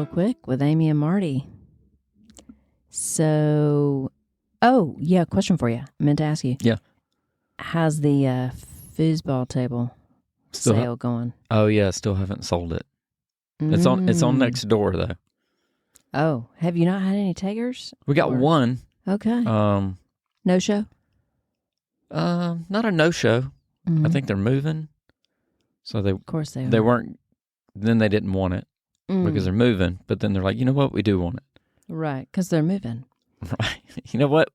real quick with Amy and Marty. So, question for you. I meant to ask you. Yeah. How's the foosball table sale going? Oh yeah, still haven't sold it. It's on Nextdoor though. Oh, have you not had any takers? We got one. Okay. No show? Not a no show. Mm-hmm. I think they're moving. So of course they weren't. Then they didn't want it because they're moving. But then they're like, you know what? We do want it. Right, because they're moving. Right. You know what?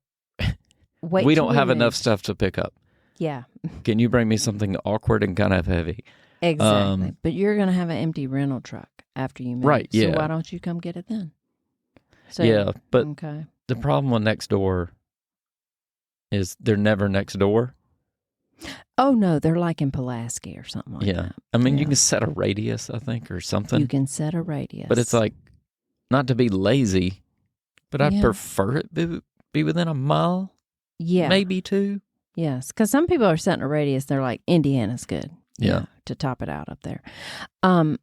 We don't have enough stuff to pick up. Yeah. Can you bring me something awkward and kind of heavy? Exactly. But you're going to have an empty rental truck after you move. Right, yeah. So why don't you come get it then? So, yeah, but okay. The problem with Nextdoor is they're never next door. Oh, no, they're like in Pulaski or something like that. I mean, you can set a radius, I think, or something. You can set a radius. But it's like, not to be lazy, but I'd prefer it be within a mile. Yeah. Maybe 2. Yes, because some people are setting a radius. They're like, Indiana's good. Yeah. To top it out up there. I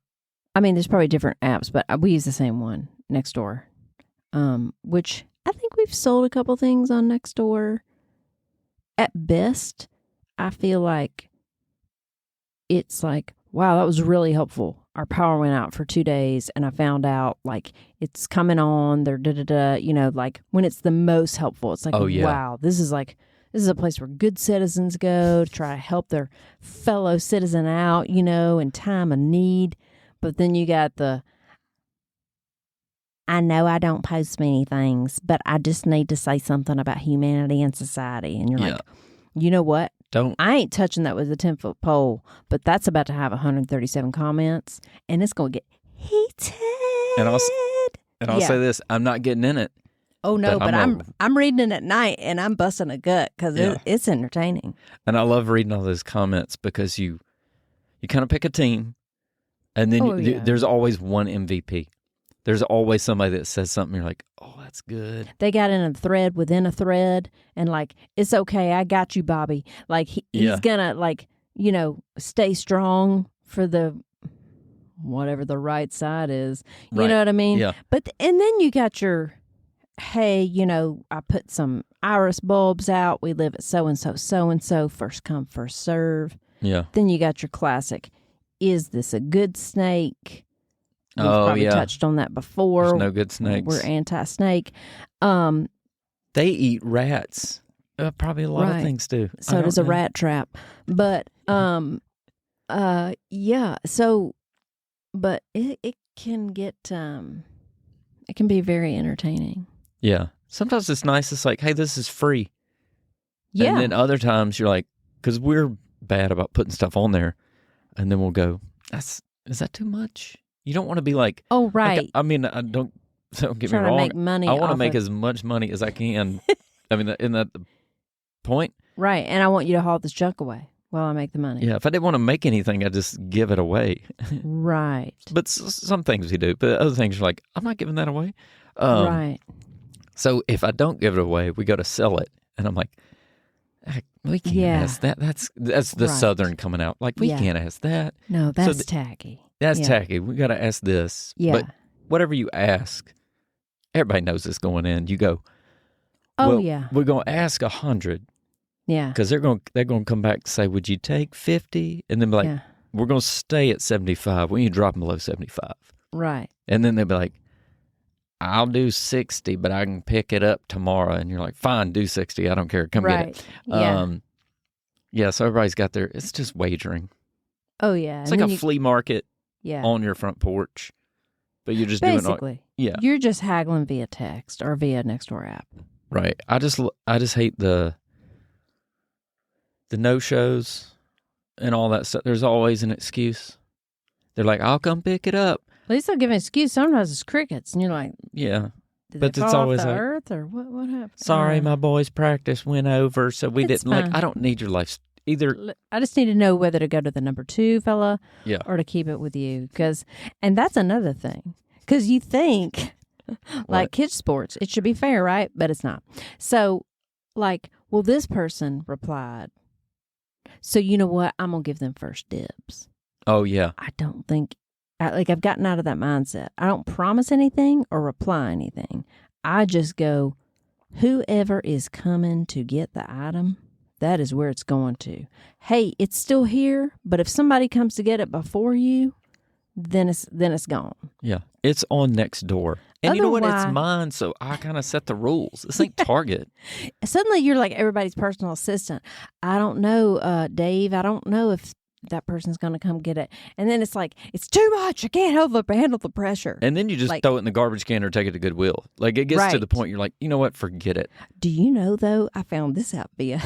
mean, there's probably different apps, but we use the same one, Nextdoor, which I think we've sold a couple things on Nextdoor. At best, I feel like it's like, wow, that was really helpful. Our power went out for 2 days, and I found out, like, it's coming on, they're da-da-da, like, when it's the most helpful, it's like, wow, this is a place where good citizens go to try to help their fellow citizen out, in time of need. But then you got I know I don't post many things, but I just need to say something about humanity and society. And you're like, you know what? I ain't touching that with a 10-foot pole, but that's about to have 137 comments, and it's going to get heated. And I'll say this, I'm not getting in it. Oh, no, but I'm reading it at night, and I'm busting a gut because it's entertaining. And I love reading all those comments because you kind of pick a team, and then there's always one MVP. There's always somebody that says something, you're like, oh, that's good. They got in a thread within a thread, and like, it's okay, I got you, Bobby. Like, he's gonna, like, stay strong for the whatever the right side is. You know what I mean? Yeah. And then you got your, hey, I put some iris bulbs out. We live at so-and-so, first come, first serve. Yeah. Then you got your classic, is this a good snake? We've probably touched on that before. There's no good snakes. We're anti-snake. They eat rats. Probably a lot of things do. So does a rat trap. But, yeah. So, but it can get, it can be very entertaining. Yeah. Sometimes it's nice. It's like, hey, this is free. Yeah. And then other times you're like, because we're bad about putting stuff on there, and then we'll go, is that too much? You don't want to be like, oh, right. Like, I mean, don't get me wrong. To make money. I want to make as much money as I can. I mean, isn't that the point? Right. And I want you to haul this junk away while I make the money. Yeah. If I didn't want to make anything, I'd just give it away. Right. But some things we do. But other things are like, I'm not giving that away. Right. So if I don't give it away, we go to sell it. And I'm like, we can't ask that. That's the Southern coming out. Like, we can't ask that. No, that's tacky. That's tacky. We got to ask this. Yeah. But whatever you ask, everybody knows this going in. You go, we're going to ask 100. Yeah. Because they're going to come back and say, would you take 50? And then be like, we're going to stay at 75. When you drop them below 75. Right. And then they'll be like, I'll do 60, but I can pick it up tomorrow. And you're like, fine, do 60. I don't care. Come get it. Yeah. So everybody's got it's just wagering. Oh, yeah. It's like a flea market on your front porch, but you're just basically doing it. You're just haggling via text or via Nextdoor app. Right. I just hate the no-shows and all that stuff. There's always an excuse. They're like, I'll come pick it up. At least they'll give an excuse. Sometimes it's crickets, and you're like, yeah. But it's always off the earth, or what happened? Sorry, my boys' practice went over, so we didn't. Fine. Like, I don't need your life either. I just need to know whether to go to the number 2 fella, or to keep it with you. And that's another thing. Because you think, like kids' sports, it should be fair, right? But it's not. So, like, well, this person replied, so you know what? I'm gonna give them first dibs. Oh yeah. I don't think I've gotten out of that mindset. I don't promise anything or reply anything. I just go, whoever is coming to get the item, that is where it's going to. Hey, it's still here, but if somebody comes to get it before you, then it's gone. Yeah, it's on Nextdoor. And you know what? It's mine, so I kind of set the rules. This ain't Target. Suddenly you're like everybody's personal assistant. I don't know, Dave. I don't know if that person's going to come get it. And then it's like, it's too much. I can't handle the pressure. And then you just throw it in the garbage can or take it to Goodwill. Like, it gets to the point you're like, you know what? Forget it. Do you know, though, I found this out via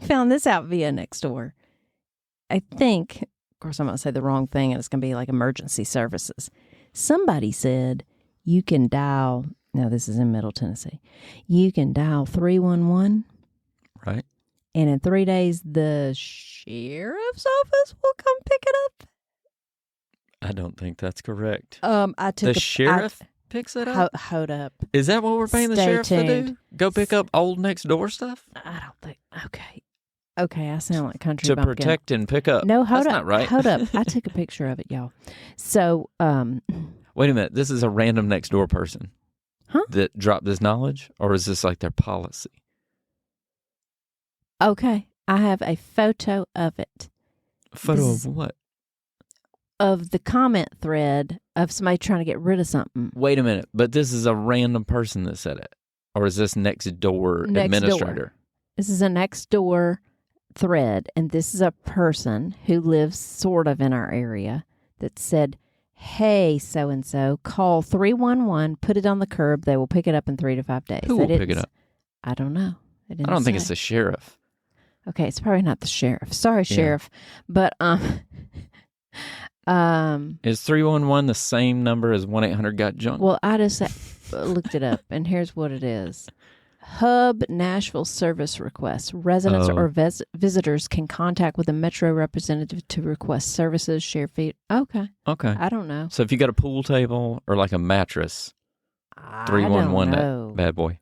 Nextdoor. I think, of course, I'm going to say the wrong thing, and it's going to be like emergency services. Somebody said you can dial, no, this is in Middle Tennessee, you can dial 311. Right. And in 3 days, the sheriff's office will come pick it up. I don't think that's correct. The sheriff picks it up? Hold up. Is that what we're paying the sheriff to do? Go pick up old Nextdoor stuff? I don't think. Okay, I sound like country to bumpkin. Protect and pick up. No, hold that's up. Not right. Hold up. I took a picture of it, y'all. So, wait a minute. This is a random Nextdoor person that dropped this knowledge? Or is this like their policy? Okay, I have a photo of it. A photo of what? Of the comment thread of somebody trying to get rid of something. Wait a minute, but this is a random person that said it? Or is this Nextdoor administrator? This is a Nextdoor thread, and this is a person who lives sort of in our area that said, hey, so-and-so, call 311, put it on the curb. They will pick it up in 3 to 5 days. Who will pick it up? I don't know. I don't think it's the sheriff. Okay, it's probably not the sheriff. Sorry, Sheriff. But is 311 the same number as 1-800-GOT-JUNK? Well, I just looked it up, and here's what it is. Hub Nashville service requests. Residents or visitors can contact with a Metro representative to request services, share feed. Okay. I don't know. So if you got a pool table or like a mattress, 311 that bad boy.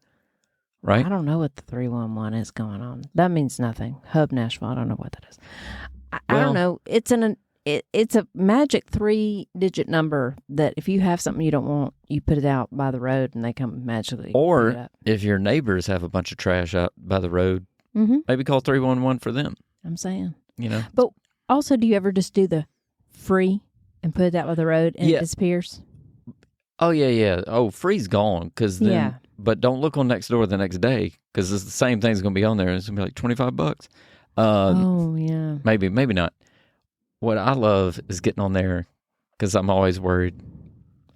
Right? I don't know what the 311 is going on. That means nothing. Hub Nashville. I don't know what that is. I don't know. It's a magic 3-digit number that if you have something you don't want, you put it out by the road and they come magically. Or pick it up. If your neighbors have a bunch of trash out by the road, maybe call 311 for them. I'm saying. You know. But also, do you ever just do the free and put it out by the road and it disappears? Oh, yeah. Oh, free's gone because then. Yeah. But don't look on Nextdoor the next day because it's the same thing's going to be on there. It's going to be like $25. Oh, yeah. Maybe not. What I love is getting on there because I'm always worried.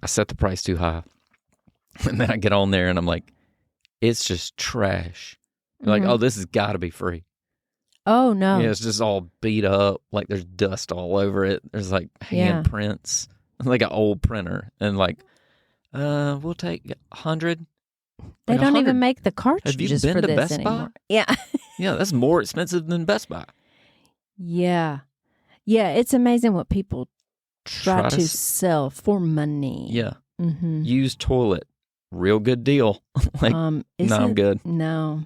I set the price too high. And then I get on there and I'm like, it's just trash. Like, oh, this has got to be free. Oh, no. Yeah, it's just all beat up. Like there's dust all over it. There's like handprints. Like an old printer. And like, we'll take 100. They like don't 100. even make the cartridges for this Best anymore. Buy? Yeah. Yeah, that's more expensive than Best Buy. Yeah. Yeah, it's amazing what people try to sell for money. Yeah. Used toilet. Real good deal. Like, I'm good. No.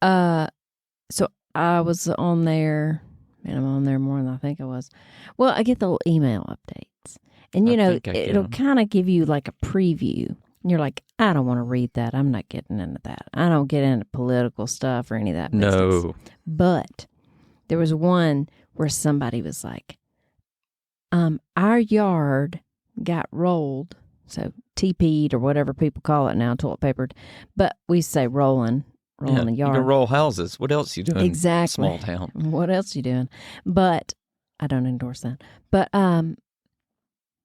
So I was on there, and I'm on there more than I think I was. Well, I get the little email updates. And, it'll kind of give you like a preview. And you're like, I don't want to read that. I'm not getting into that. I don't get into political stuff or any of that business. No. But there was one where somebody was like, our yard got rolled, so TP'd or whatever people call it now, toilet papered. But we say rolling a yard. You can roll houses. What else you doing? Exactly. Small town. What else you doing? But I don't endorse that. But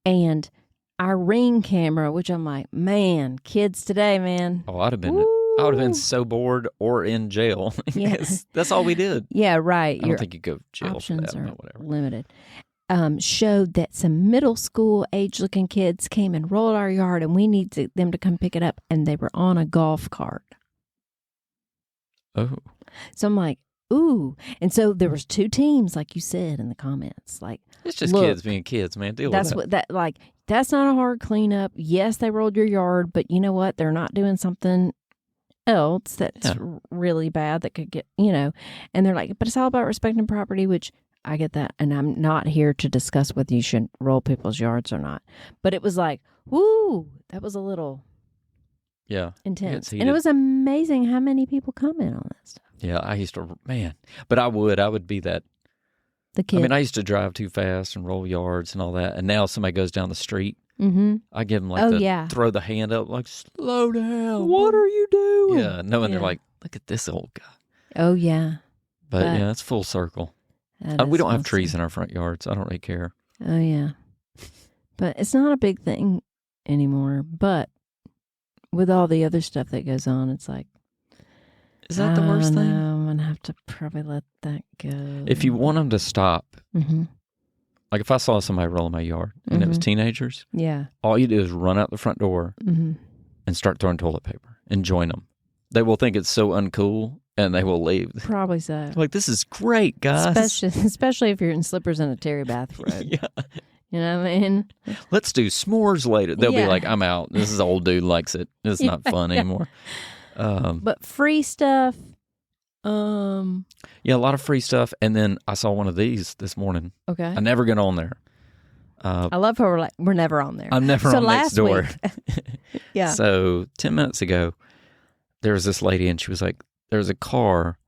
and our Ring camera, which I'm like, man, kids today, man. Oh, I would have been so bored or in jail. Yes, that's all we did. Yeah, right. I don't think you go to jail options for that. Are whatever. Limited. Showed that some middle school age-looking kids came and rolled our yard, and we need them to come pick it up, and they were on a golf cart. Oh. So I'm like, ooh. And so there was 2 teams, like you said in the comments. Like, it's just kids being kids, man. Deal with that. That's not a hard cleanup. Yes, they rolled your yard, but you know what? They're not doing something else that's really bad that could get, and they're like, but it's all about respecting property, which I get that. And I'm not here to discuss whether you should roll people's yards or not. But it was like, woo, that was a little intense. And it was amazing how many people comment on that stuff. Yeah, I used to, but I would be that. The kid. I mean, I used to drive too fast and roll yards and all that. And now somebody goes down the street. I give them throw the hand up, like, slow down. What are you doing? Yeah, knowing they're like, look at this old guy. Oh, yeah. But yeah, it's full circle. We don't have trees in our front yards. I don't really care. Oh, yeah. But it's not a big thing anymore. But with all the other stuff that goes on, it's like, is that the worst thing? I'm going to have to probably let that go. If you want them to stop, like if I saw somebody roll in my yard and it was teenagers, all you do is run out the front door and start throwing toilet paper and join them. They will think it's so uncool and they will leave. Probably so. Like, this is great, guys. Especially if you're in slippers and a terry bathrobe. Yeah. You know what I mean? Let's do s'mores later. They'll be like, I'm out. This is old dude likes it. It's not fun anymore. But free stuff. Yeah, a lot of free stuff. And then I saw one of these this morning. Okay. I never get on there. I love how we're never on there. I'm never on Nextdoor. Yeah. So 10 minutes ago, there was this lady and she was like, there's a car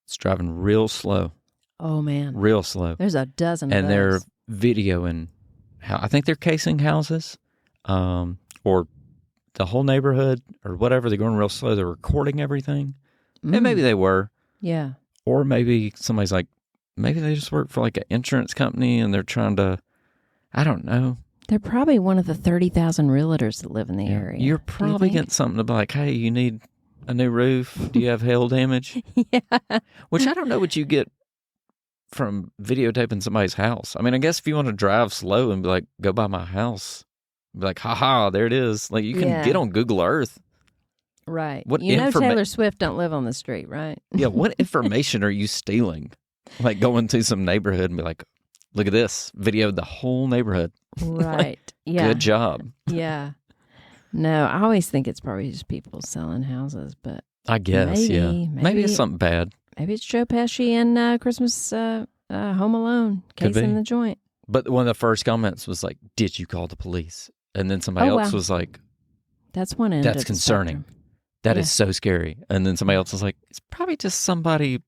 that's driving real slow. Oh, man. Real slow. There's a dozen and of they're those. videoing how, I think they're casing houses or the whole neighborhood or whatever. They're going real slow. They're recording everything. And maybe they were. Yeah. Or maybe somebody's like, maybe they just work for like an insurance company and they're trying to, I don't know. They're probably one of the 30,000 realtors that live in the area. You're probably getting something to be like, hey, you need a new roof? Do you have hail damage? Yeah. Which I don't know what you get from videotaping somebody's house. I mean, I guess if you want to drive slow and be like, go by my house, be like, haha, there it is. Like, you can get on Google Earth. Right. What Taylor Swift don't live on the street, right? Yeah. What information are you stealing? Like going to some neighborhood and be like, look at this, videoed the whole neighborhood. Right. Like, yeah. Good job. Yeah. No, I always think it's probably just people selling houses, but I guess, maybe it's something bad. Maybe it's Joe Pesci and Christmas Home Alone, casing the joint. But one of the first comments was like, did you call the police? And then somebody else was like, that's one end. That's concerning. That is so scary. And then somebody else was like, it's probably just somebody.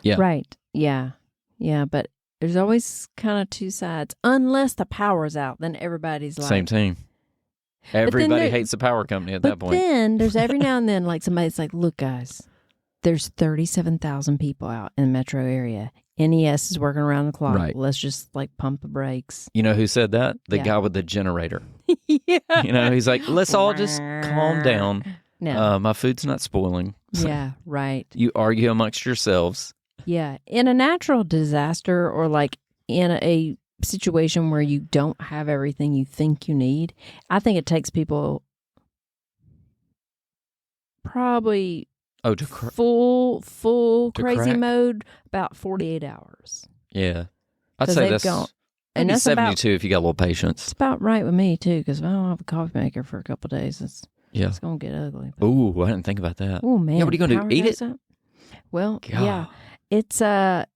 Yeah. Right. Yeah. Yeah. But there's always kind of two sides. Unless the power's out, then everybody's like. Same team. Everybody hates the power company at that point. But then there's every now and then like somebody's like, look, guys, there's 37,000 people out in the metro area. NES is working around the clock. Right. Let's just like pump the brakes. You know who said that? The guy with the generator. Yeah. You know, he's like, let's all just calm down. No. My food's not spoiling. Yeah, right. You argue amongst yourselves. Yeah. In a natural disaster or like in a situation where you don't have everything you think you need, I think it takes people probably full crazy mode about 48 hours. Yeah. I'd say that's maybe 72 if you got a little patience. It's about right with me too, because if I don't have a coffee maker for a couple of days, it's going to get ugly. Ooh, I didn't think about that. Oh, man. Yeah, what are you going to do? Eat it? Out? Well, yeah. It's, our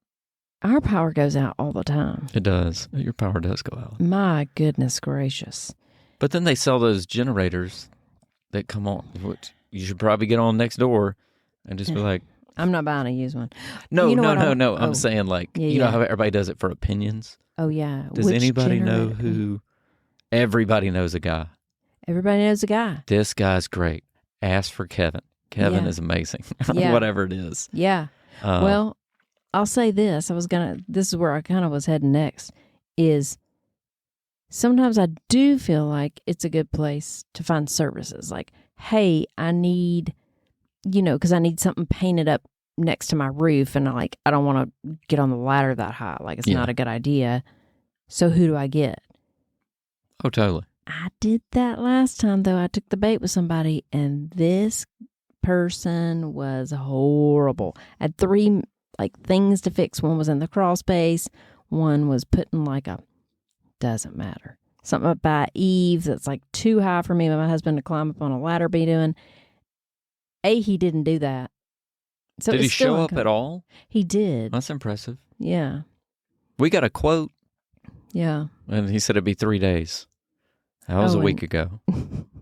power goes out all the time. It does. Your power does go out. My goodness gracious. But then they sell those generators that come on, which you should probably get on Nextdoor and just be like. I'm not buying a used one. No. I'm saying like, you know how everybody does it for opinions? Oh, yeah. Does anybody know who? Everybody knows a guy. Everybody knows a guy. This guy's great. Ask for Kevin. Kevin is amazing. Whatever it is. Yeah. Well, I'll say this. This is where I kind of was heading next, is sometimes I do feel like it's a good place to find services. Like, hey, I need, because I need something painted up next to my roof and I don't want to get on the ladder that high. Like, it's not a good idea. So who do I get? Oh, totally. I did that last time, though. I took the bait with somebody, and this person was horrible. I had 3 things to fix. One was in the crawl space. One was putting doesn't matter, something up by eaves that's too high for me and my husband to climb up on a ladder be doing. He didn't do that. So did he show up at all? He did. That's impressive. Yeah. We got a quote, Yeah. and he said it'd be 3 days. That was a week ago.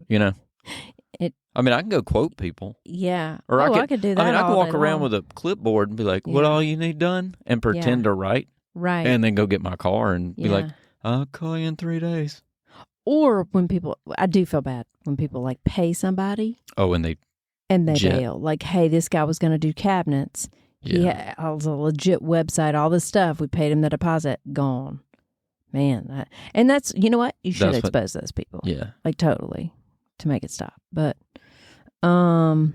You know? I mean, I can go quote people. Yeah. Or I could do that. I mean, I can all walk day around long. with a clipboard and be like, what all you need done? And pretend to write. Right. And then go get my car and be like, I'll call you in 3 days. Or when people, I do feel bad when people like pay somebody. Oh, and they bail. Like, hey, this guy was going to do cabinets. Yeah. He has a legit website, all this stuff. We paid him the deposit. Gone. Man. And that's, you know what? You should expose those people. Yeah. Like, totally. To make it stop. But, I'm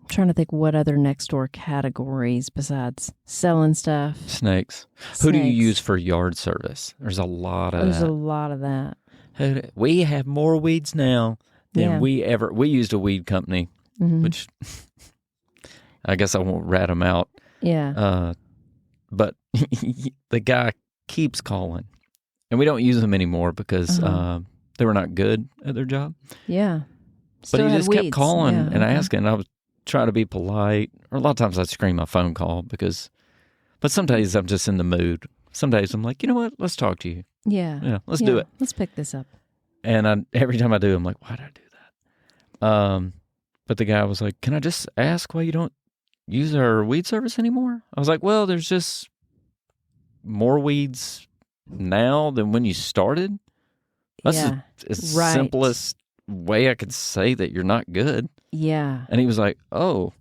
trying to think what other Nextdoor categories besides selling stuff. Snakes. Who do you use for yard service? There's a lot of that. There's a lot of that. We have more weeds now than we used a weed company, which I guess I won't rat them out. Yeah. But the guy keeps calling, and we don't use them anymore because they were not good at their job. Yeah. But he just kept calling and asking, and I was trying to be polite. Or a lot of times I'd scream my phone call but some days I'm just in the mood. Some days I'm like, you know what? Let's talk to you. Yeah. Let's do it. Let's pick this up. And every time I do, I'm like, why did I do that? But the guy was like, can I just ask why you don't use our weed service anymore? I was like, well, there's just more weeds now than when you started. That's the simplest way I could say that you're not good. Yeah. And he was like, oh,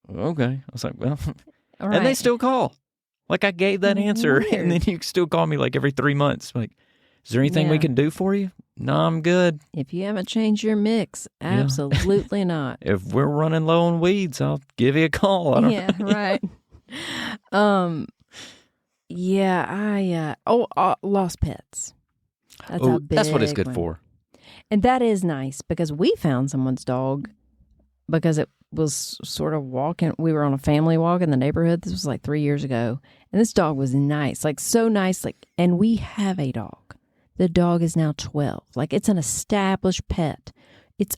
okay. I was like, well, right. And they still call. Like, I gave that answer, and then you still call me like every 3 months. Like, is there anything we can do for you? No, I'm good. If you haven't changed your mix, absolutely not. If we're running low on weeds, I'll give you a call. I don't know. Right. Lost pets. That's a big that's what it's good one. for. And that is nice because we found someone's dog because it was sort of walking. We were on a family walk in the neighborhood. This was like 3 years ago. And this dog was nice, like so nice. And we have a dog. The dog is now 12. Like, it's an established pet. It's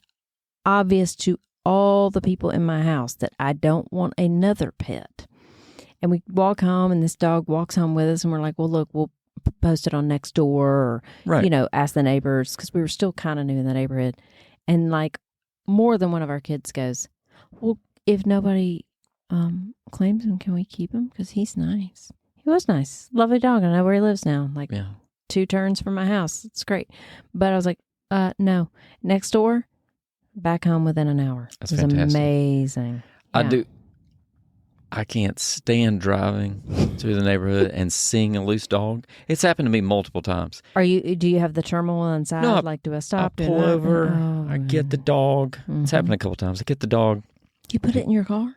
obvious to all the people in my house that I don't want another pet. And we walk home and this dog walks home with us and we're like, well, look, we'll post it on Nextdoor or, ask the neighbors because we were still kind of new in the neighborhood. And like more than one of our kids goes, well, if nobody claims him, can we keep him? Because he's nice. He was nice. Lovely dog. I know where he lives now. Like 2 turns from my house. It's great. But I was like, no. Nextdoor, back home within an hour. That's fantastic. Fantastic. Amazing. I can't stand driving through the neighborhood and seeing a loose dog. It's happened to me multiple times. Do you have the terminal inside? No, do I stop? I pull over. I get the dog. It's happened a couple times. I get the dog. You put it in your car?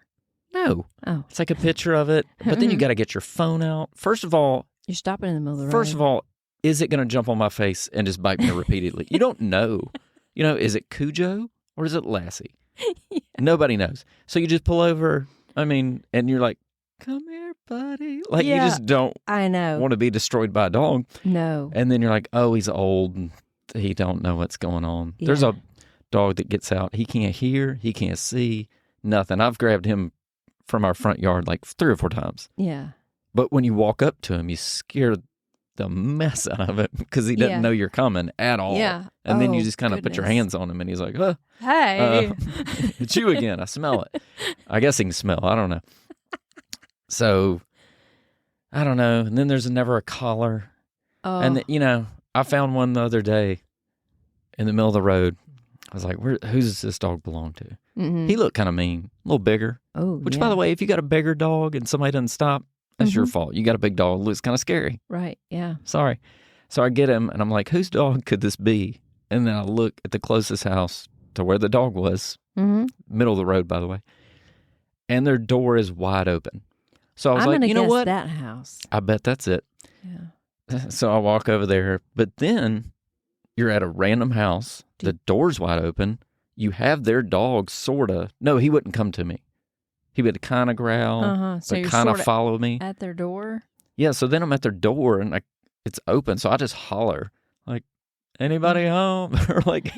No. Oh. It's like a picture of it. But then you got to get your phone out. First of all. You're stopping in the middle of the road. First of all, is it going to jump on my face and just bite me repeatedly? You don't know. Is it Cujo or is it Lassie? Nobody knows. So you just pull over. And you're like, come here, buddy. Like, you just don't want to be destroyed by a dog. No. And then you're like, oh, he's old and he don't know what's going on. Yeah. There's a dog that gets out. He can't hear. He can't see. Nothing. I've grabbed him from our front yard like 3 or 4 times. Yeah. But when you walk up to him, you scare the mess out of it because he doesn't know you're coming at all. Yeah. And then you just kind of put your hands on him and he's like, hey. It's you again. I smell it. I guess he can smell. I don't know. So, I don't know. And then there's never a collar. Oh. And, I found one the other day in the middle of the road. I was like, who's does this dog belong to? Mm-hmm. He looked kind of mean, a little bigger. Oh, Which, by the way, if you got a bigger dog and somebody doesn't stop, that's your fault. You got a big dog. It looks kind of scary. Right, yeah. Sorry. So I get him, and I'm like, whose dog could this be? And then I look at the closest house to where the dog was, middle of the road, by the way, and their door is wide open. So I was like, you know what? That house. I bet that's it. Yeah. So I walk over there, but then you're at a random house. The door's wide open. You have their dog, sort of. No, he wouldn't come to me. He would kind of growl, so but kind of follow me. At their door? Yeah, so then I'm at their door, and it's open, so I just holler, like, anybody home? Or like,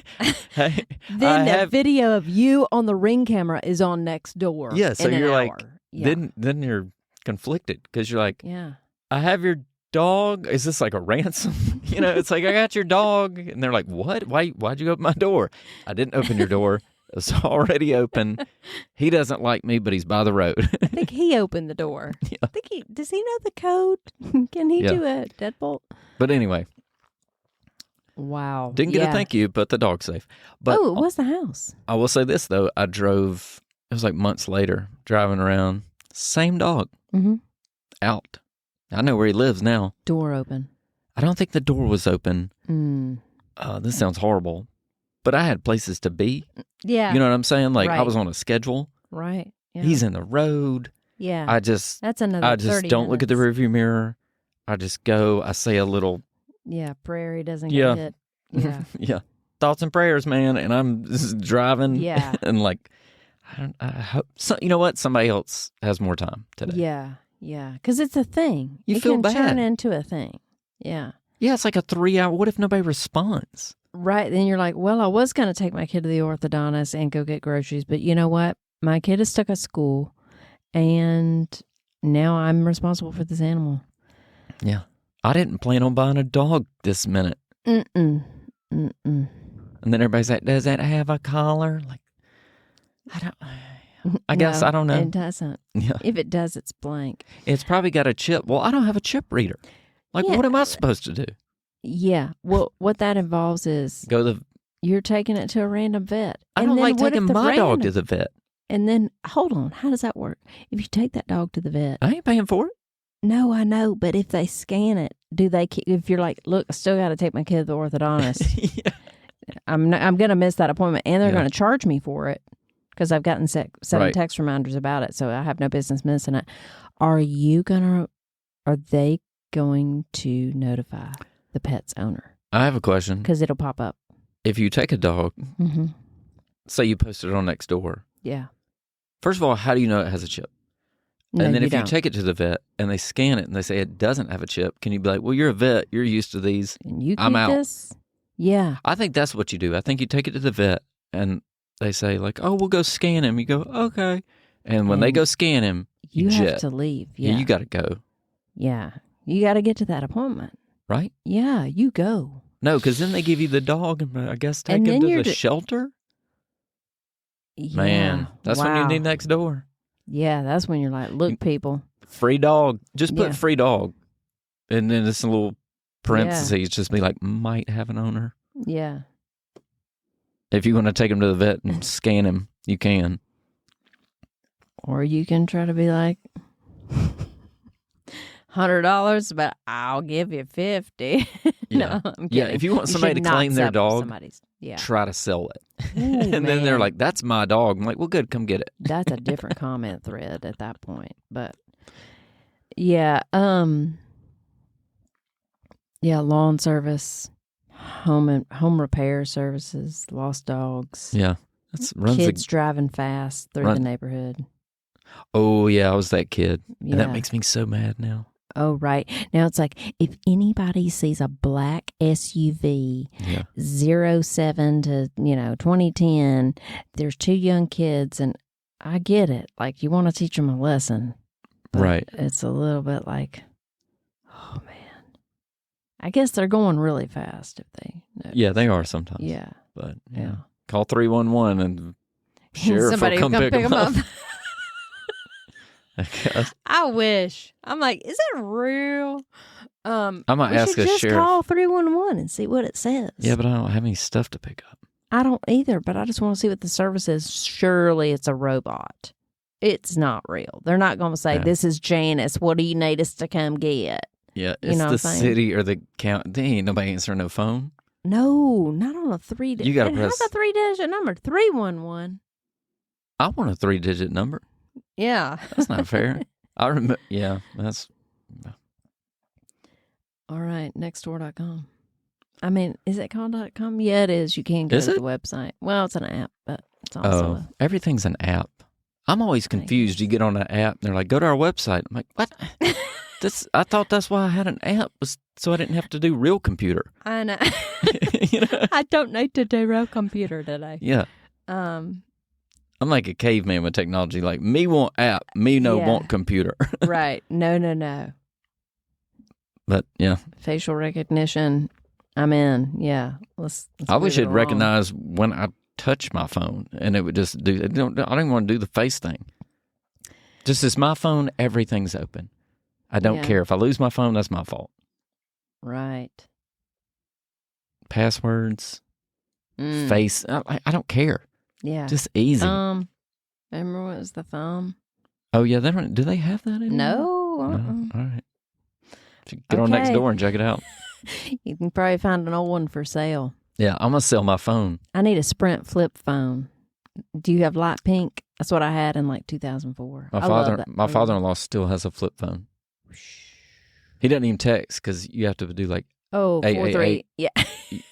hey. Then the video of you on the Ring camera is on Nextdoor. Yeah, so you're like, yeah. then you're conflicted, because you're like, yeah, I have your dog? Is this like a ransom? It's like, I got your dog. And they're like, what? Why'd you open my door? I didn't open your door. It's already open. He doesn't like me, but he's by the road. I think he opened the door. Yeah. I think does he know the code? Can he do a deadbolt? But anyway. Wow. Didn't get a thank you, but the dog's safe. But it was the house. I will say this, though. I drove, it was like months later, driving around. Same dog. Mm-hmm. Out. I know where he lives now. Door open. I don't think the door was open. This sounds horrible. But I had places to be. Yeah. You know what I'm saying? Like, right. I was on a schedule. Right. Yeah. He's in the road. Yeah. That's another I just 30 don't look at the minutes. rearview mirror. I just go. I say a little. Yeah. Prayer. He doesn't get hit. Yeah. Yeah. Thoughts and prayers, man. And I'm just driving. Yeah. And like, I hope. So, you know what? Somebody else has more time today. Yeah. Yeah. Because it's a thing. You it feel can bad. turn into a thing. Yeah. Yeah. It's like a 3-hour. What if nobody responds? Right. Then you're like, well, I was going to take my kid to the orthodontist and go get groceries. But you know what? My kid is stuck at school. And now I'm responsible for this animal. Yeah. I didn't plan on buying a dog this minute. Mm-mm. And then everybody's like, does that have a collar? Like, I guess, I don't know. It doesn't. Yeah. If it does, it's blank. It's probably got a chip. Well, I don't have a chip reader. Like, Yeah. what am I supposed to do? Yeah. Well, what that involves is you're taking it to a random vet. I don't like taking my dog to the vet. And then, hold on. How does that work? If you take that dog to the vet. I ain't paying for it. No, I know. But if they scan it, if you're like, look, I still got to take my kid to the orthodontist. Yeah. I'm going to miss that appointment. And they're going to charge me for it because I've gotten 7 text reminders about it. So I have no business missing it. Are they going to notify the pet's owner? I have a question. Because it'll pop up. If you take a dog, say you posted it on Nextdoor. Yeah. First of all, how do you know it has a chip? No, and then if don't. you take it to the vet and they scan it and they say it doesn't have a chip, can you be like, well, you're a vet. You're used to these. And you I'm keep out. this? Yeah. I think that's what you do. I think you take it to the vet and they say like, oh, we'll go scan him. You go, okay. And when they go scan him, you have jet. to leave. Yeah, you got to go. Yeah. You got to get to that appointment. Right? Yeah, you go. No, because then they give you the dog and I guess take And him then to the shelter. Yeah. Man, that's when you need Nextdoor. Yeah, that's when you're like, look, people. Free dog. Just put free dog. And then it's a little parentheses. Just be like, might have an owner. Yeah. If you want to take him to the vet and scan him, you can. Or you can try to be like, $100, but I'll give you $50. Yeah. No, I'm kidding. Yeah, if you want somebody to claim their dog, try to sell it. Ooh, and then they're like, that's my dog. I'm like, well, good, come get it. That's a different comment thread at that point. But yeah, lawn service, home repair services, lost dogs. Yeah. Kids driving fast through the neighborhood. Oh, yeah, I was that kid. Yeah. And that makes me so mad now. Oh, right. Now it's like, if anybody sees a black SUV, 07 to, 2010, there's 2 young kids, and I get it. Like, you want to teach them a lesson. Right. It's a little bit like, oh, man. I guess they're going really fast if they notice. Yeah, they are sometimes. Yeah. But, yeah. Call 311 and sheriff somebody will come pick them up. I wish. I'm like, is that real? I might ask a just sheriff. Call 311 and see what it says. Yeah, but I don't have any stuff to pick up. I don't either, but I just want to see what the service is. Surely it's a robot. It's not real. They're not going to say, this is Janice. What do you need us to come get? Yeah, it's the city or the county. They ain't nobody answering no phone. No, not on a 3-digit. You got to press. It has a 3-digit number, 311. I want a 3-digit number. Yeah. That's not fair. I remember. Yeah, that's. All right, nextdoor.com. I mean, is it called .com? Yeah, it is. You can go to the website. Well, it's an app, but it's also everything's an app. I'm always confused. You get on an app, and they're like, go to our website. I'm like, what? I thought that's why I had an app, was so I didn't have to do real computer. I know. I don't need to do real computer today. Yeah. I'm like a caveman with technology. Like, me want app, me no want computer. Right. No. But yeah, facial recognition. I'm in. Yeah. Let's I wish move it'd along. recognize when I touch my phone, and it would just do. I don't even want to do the face thing. Just as my phone, everything's open. I don't care if I lose my phone. That's my fault. Right. Passwords, face. I don't care. Yeah. Just easy. Remember what was the thumb? Oh yeah, do they have that anymore? No. No. All right. Get on Nextdoor and check it out. You can probably find an old one for sale. Yeah, I'm gonna sell my phone. I need a Sprint flip phone. Do you have light pink? That's what I had in like 2004. My father-in-law still has a flip phone. He doesn't even text because you have to do like 4-3. Yeah.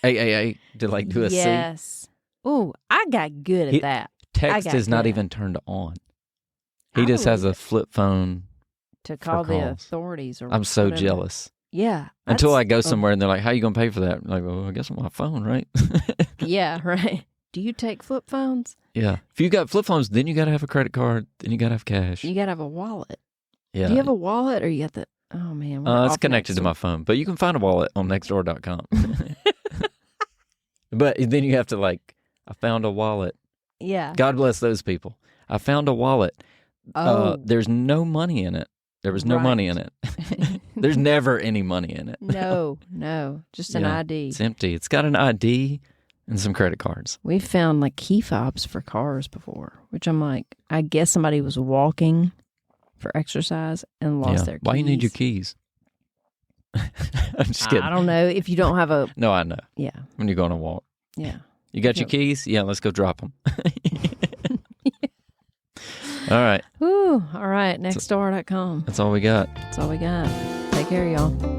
AAA to like do a C. Yes. Ooh, I got good at that. Text is not even turned on. He just has a flip phone to call the calls. authorities. Or I'm so whatever. jealous. Yeah. Until I go somewhere and they're like, "How you gonna pay for that?" I'm like, "Well, I guess on my phone, right?" Yeah, right. Do you take flip phones? Yeah. If you got flip phones, then you got to have a credit card. Then you got to have cash. You got to have a wallet. Yeah. Do you have a wallet or you got the? Oh man, it's connected to my phone, but you can find a wallet on Nextdoor.com. But then you have to I found a wallet. Yeah. God bless those people. I found a wallet. Oh. There's no money in it. There was no money in it. There's never any money in it. No. Just an ID. It's empty. It's got an ID and some credit cards. We've found key fobs for cars before, which I'm like, I guess somebody was walking for exercise and lost their keys. Why you need your keys? I'm just kidding. I don't know. If you don't have a... No, I know. Yeah. When you're going to walk. Yeah. You got your keys? Yeah, let's go drop them. All right. Woo. All right. Nextdoor.com. That's all we got. That's all we got. Take care, y'all.